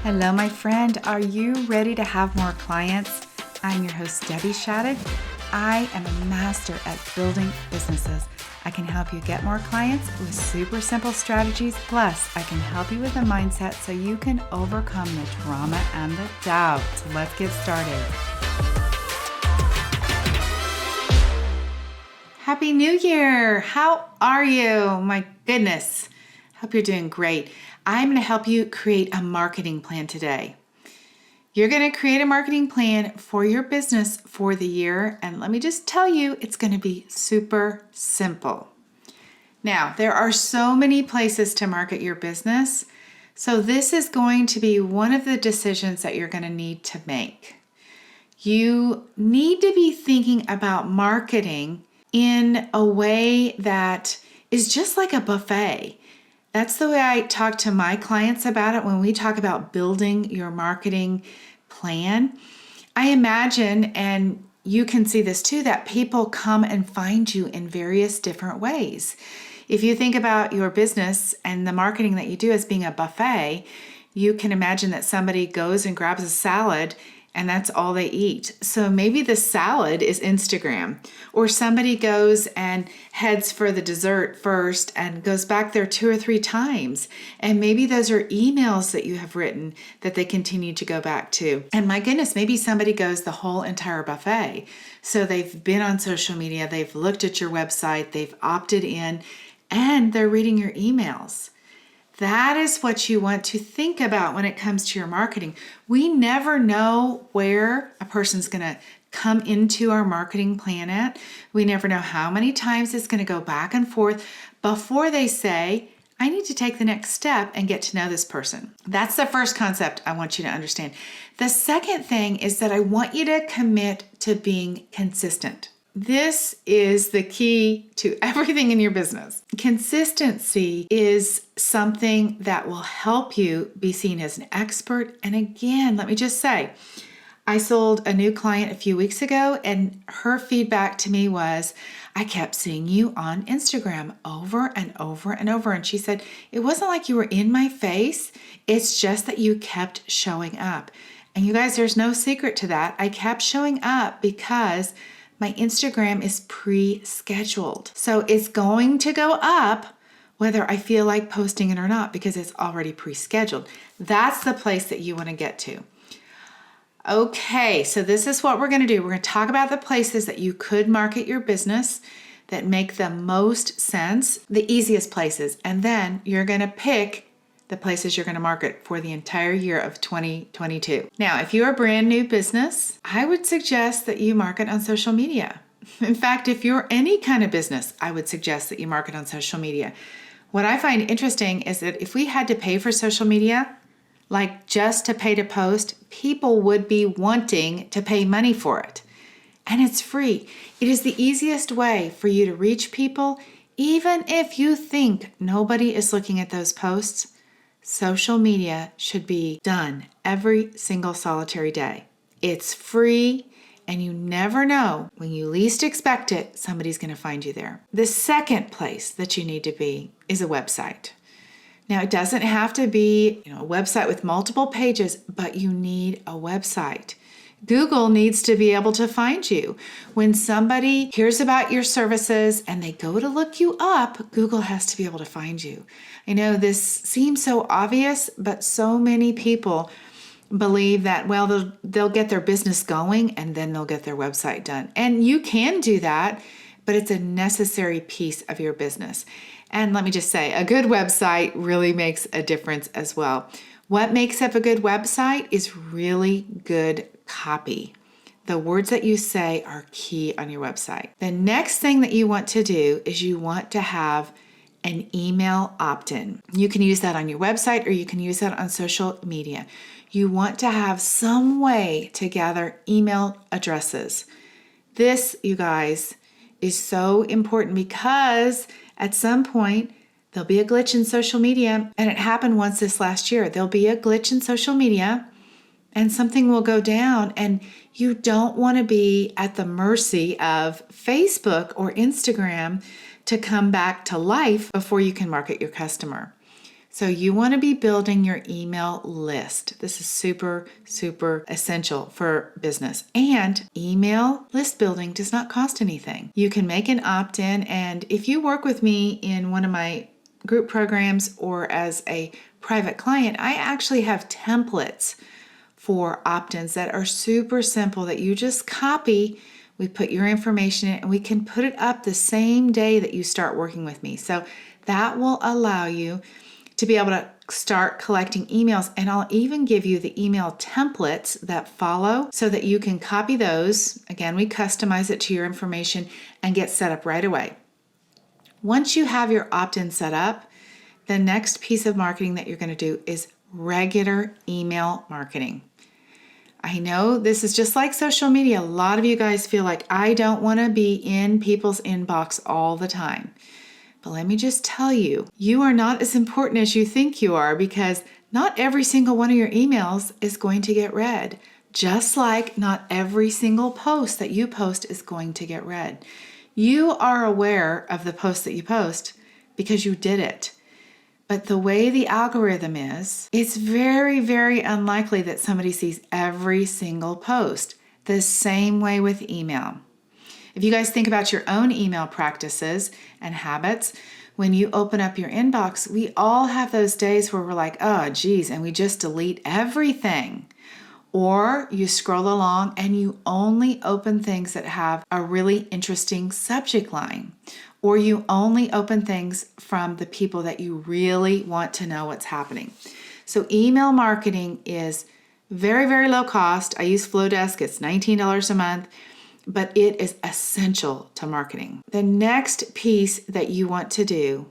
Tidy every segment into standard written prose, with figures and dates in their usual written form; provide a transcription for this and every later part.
Hello, my friend. Are you ready to have more clients? I'm your host, Shadid. I am a master at building businesses. I can help you get more clients with super simple strategies. Plus, I can help you with a mindset so you can overcome the drama and the doubt. So let's get started. Happy New Year! How are you? My goodness. Hope you're doing great. I'm going to help you create a marketing plan today. You're going to create a marketing plan for your business for the year, and let me just tell you, it's going to be super simple. Now, there are so many places to market your business, so this is going to be one of the decisions that you're going to need to make. You need to be thinking about marketing in a way that is just like a buffet. That's the way I talk to my clients about it when we talk about building your marketing plan. I imagine, and you can see this too, that people come and find you in various different ways. If you think about your business and the marketing that you do as being a buffet, you can imagine that somebody goes and grabs a salad and that's all they eat. So maybe the salad is Instagram, or somebody goes and heads for the dessert first and goes back there 2 or 3 times. And maybe those are emails that you have written that they continue to go back to. And my goodness, maybe somebody goes the whole entire buffet. So they've been on social media, they've looked at your website, they've opted in, and they're reading your emails. That is what you want to think about when it comes to your marketing. We never know where a person's going to come into our marketing plan at. We never know how many times it's going to go back and forth before they say, I need to take the next step and get to know this person. That's the first concept I want you to understand. The second thing is that I want you to commit to being consistent. This is the key to everything in your business. Consistency is something that will help you be seen as an expert. And again, let me just say, I sold a new client a few weeks ago, and her feedback to me was, I kept seeing you on Instagram over and over and over. And she said, it wasn't like you were in my face. It's just that you kept showing up. And you guys, there's no secret to that. I kept showing up because my Instagram is pre-scheduled. So it's going to go up whether I feel like posting it or not because it's already pre-scheduled. That's the place that you want to get to. Okay, so this is what we're going to do. We're going to talk about the places that you could market your business that make the most sense, the easiest places, and then you're going to pick the places you're going to market for the entire year of 2022. Now, if you're a brand new business, I would suggest that you market on social media. In fact, if you're any kind of business, I would suggest that you market on social media. What I find interesting is that if we had to pay for social media, like just to pay to post, people would be wanting to pay money for it. And it's free. It is the easiest way for you to reach people, even if you think nobody is looking at those posts. Social media should be done every single solitary day. It's free, and you never know when you least expect it, somebody's going to find you there. The second place that you need to be is a website. Now, it doesn't have to be, a website with multiple pages, but you need a website. Google needs to be able to find you. When somebody hears about your services and they go to look you up, Google has to be able to find you. I know this seems so obvious, but so many people believe that, well, they'll get their business going and then they'll get their website done. And you can do that, but it's a necessary piece of your business. And let me just say, a good website really makes a difference as well. What makes up a good website is really good copy. The words that you say are key on your website. The next thing that you want to do is you want to have an email opt-in. You can use that on your website or you can use that on social media. You want to have some way to gather email addresses. This, you guys, is so important because at some point there'll be a glitch in social media, and it happened once this last year. There'll be a glitch in social media and something will go down, and you don't want to be at the mercy of Facebook or Instagram to come back to life before you can market your customer. So you want to be building your email list. This is super, super essential for business. And email list building does not cost anything. You can make an opt-in, and if you work with me in one of my group programs or as a private client, I actually have templates for opt-ins that are super simple that you just copy. We put your information in and we can put it up the same day that you start working with me. So that will allow you to be able to start collecting emails, and I'll even give you the email templates that follow so that you can copy those. Again, we customize it to your information and get set up right away. Once you have your opt-in set up, the next piece of marketing that you're going to do is regular email marketing. I know this is just like social media. A lot of you guys feel like I don't want to be in people's inbox all the time. But let me just tell you, you are not as important as you think you are, because not every single one of your emails is going to get read. Just like not every single post that you post is going to get read. You are aware of the post that you post because you did it. But the way the algorithm is, it's very, very unlikely that somebody sees every single post. The same way with email. If you guys think about your own email practices and habits, when you open up your inbox, we all have those days where we're like, oh, geez, and we just delete everything. Or you scroll along and you only open things that have a really interesting subject line. Or you only open things from the people that you really want to know what's happening. So email marketing is very, very low cost. I use Flowdesk. It's $19 a month, but it is essential to marketing. The next piece that you want to do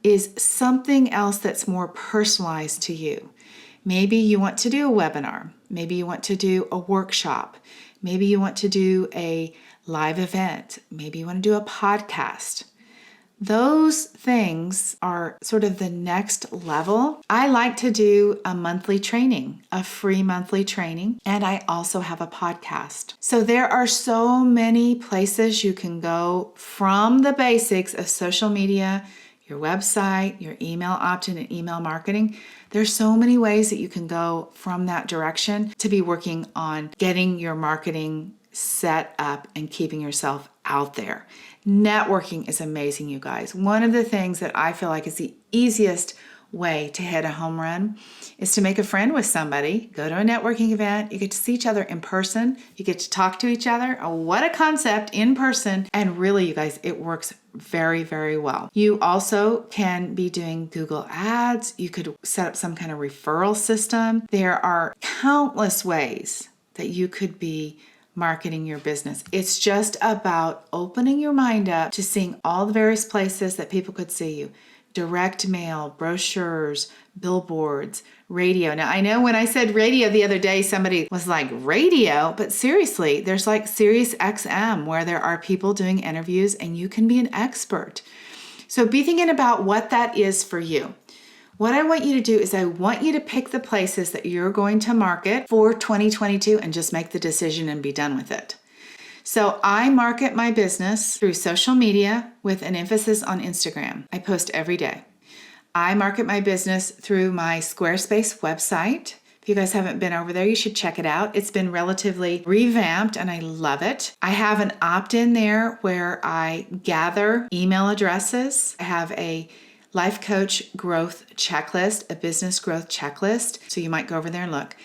is something else that's more personalized to you. Maybe you want to do a webinar. Maybe you want to do a workshop. Maybe you want to do a live event. Maybe you want to do a podcast. Those things are sort of the next level. I like to do a monthly training, a free monthly training, and I also have a podcast. So there are so many places you can go from the basics of social media, your website, your email opt-in and email marketing. There's so many ways that you can go from that direction to be working on getting your marketing set up and keeping yourself out there. Networking is amazing, you guys. One of the things that I feel like is the easiest way to hit a home run is to make a friend with somebody, go to a networking event, you get to see each other in person, you get to talk to each other. Oh, what a concept, in person. And really, you guys, it works very, very well. You also can be doing Google Ads. You could set up some kind of referral system. There are countless ways that you could be marketing your business. It's just about opening your mind up to seeing all the various places that people could see you. Direct mail, brochures, billboards, radio. Now, I know when I said radio the other day, somebody was like, radio? But seriously, there's like Sirius XM where there are people doing interviews and you can be an expert. So be thinking about what that is for you. What I want you to do is I want you to pick the places that you're going to market for 2022 and just make the decision and be done with it. So I market my business through social media with an emphasis on Instagram. I post every day. I market my business through my Squarespace website. If you guys haven't been over there, you should check it out. It's been relatively revamped and I love it. I have an opt-in there where I gather email addresses. I have a life coach growth checklist, a business growth checklist. So you might go over there and look.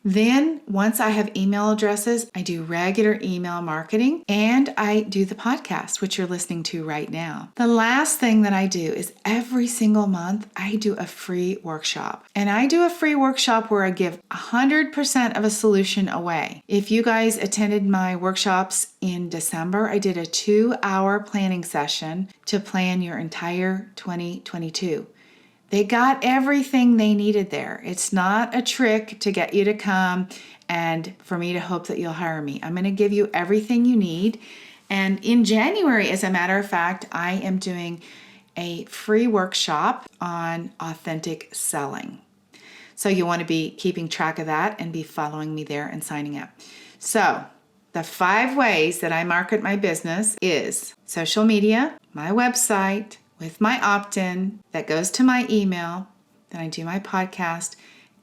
Then once I have email addresses, I do regular email marketing and I do the podcast, which you're listening to right now. The last thing that I do is every single month, I do a free workshop. And I do a free workshop where I give 100% of a solution away. If you guys attended my workshops in December, I did a 2-hour planning session to plan your entire 2022. They got everything they needed there. It's not a trick to get you to come and for me to hope that you'll hire me. I'm going to give you everything you need. And in January, as a matter of fact, I am doing a free workshop on authentic selling. So you want to be keeping track of that and be following me there and signing up. So the 5 ways that I market my business is social media, my website, with my opt-in that goes to my email, then I do my podcast,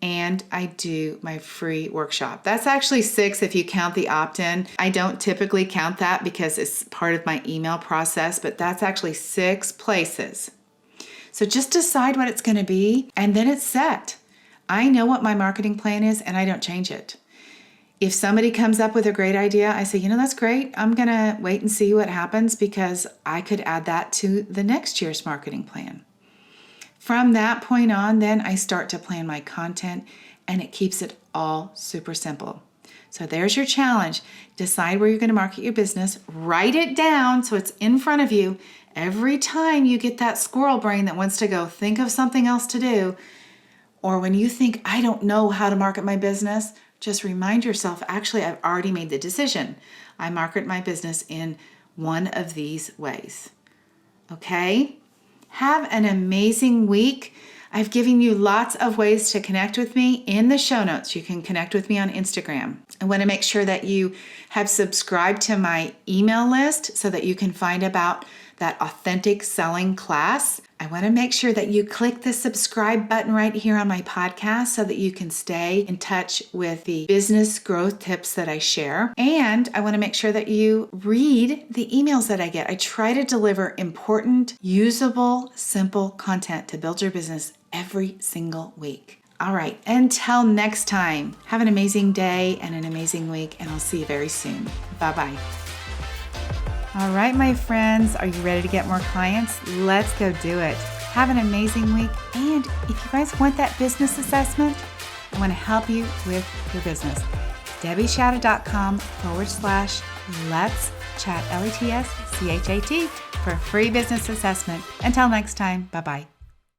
and I do my free workshop. That's actually 6 if you count the opt-in. I don't typically count that because it's part of my email process, but that's actually 6 places. So just decide what it's going to be, and then it's set. I know what my marketing plan is, and I don't change it. If somebody comes up with a great idea, I say, that's great. I'm going to wait and see what happens because I could add that to the next year's marketing plan. From that point on, then I start to plan my content, and it keeps it all super simple. So there's your challenge. Decide where you're going to market your business. Write it down so it's in front of you. Every time you get that squirrel brain that wants to go think of something else to do, or when you think, I don't know how to market my business, just remind yourself, actually, I've already made the decision. I market my business in one of these ways. Okay? Have an amazing week. I've given you lots of ways to connect with me in the show notes. You can connect with me on Instagram. I want to make sure that you have subscribed to my email list so that you can find about that authentic selling class. I want to make sure that you click the subscribe button right here on my podcast so that you can stay in touch with the business growth tips that I share. And I want to make sure that you read the emails that I get. I try to deliver important, usable, simple content to build your business every single week. All right, until next time, have an amazing day and an amazing week, and I'll see you very soon. Bye-bye. All right, my friends, are you ready to get more clients? Let's go do it. Have an amazing week. And if you guys want that business assessment, I want to help you with your business. DebbieShadid.com/let's chat, LETSCHAT for a free business assessment. Until next time, bye-bye.